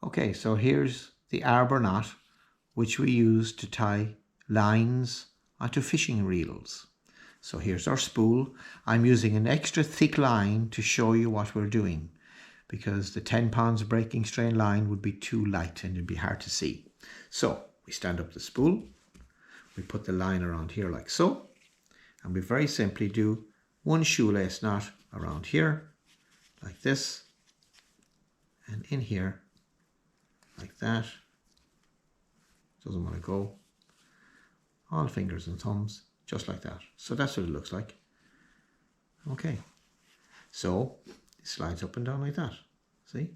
Okay, so here's the arbor knot, which we use to tie lines onto fishing reels. So here's our spool. I'm using an extra thick line to show you what we're doing, because the 10 pounds breaking strain line would be too light and it'd be hard to see. So we stand up the spool, we put the line around here like so, and we very simply do one shoelace knot around here like this, and in here like that. Doesn't want to go. All fingers and thumbs, just like that. So that's what it looks like. Okay, so it slides up and down like that. See?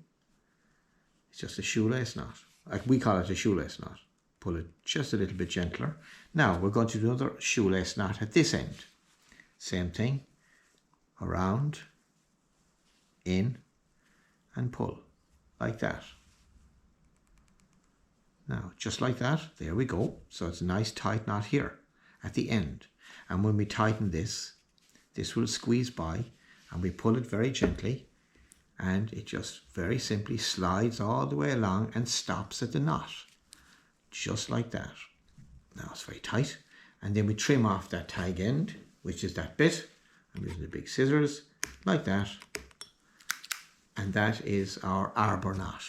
It's just a shoelace knot. Like we call it a shoelace knot. Pull it just a little bit gentler. Now we're going to do another shoelace knot at this end. Same thing. Around, in, and pull. Like that. Now, just like that, there we go. So it's a nice tight knot here at the end. And when we tighten this, this will squeeze by, and we pull it very gently, and it just very simply slides all the way along and stops at the knot. Just like that. Now it's very tight. And then we trim off that tag end, which is that bit. I'm using the big scissors, like that. And that is our arbor knot.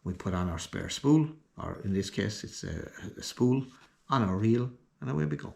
We put on our spare spool, or in this case it's a spool, on our reel, and away we go.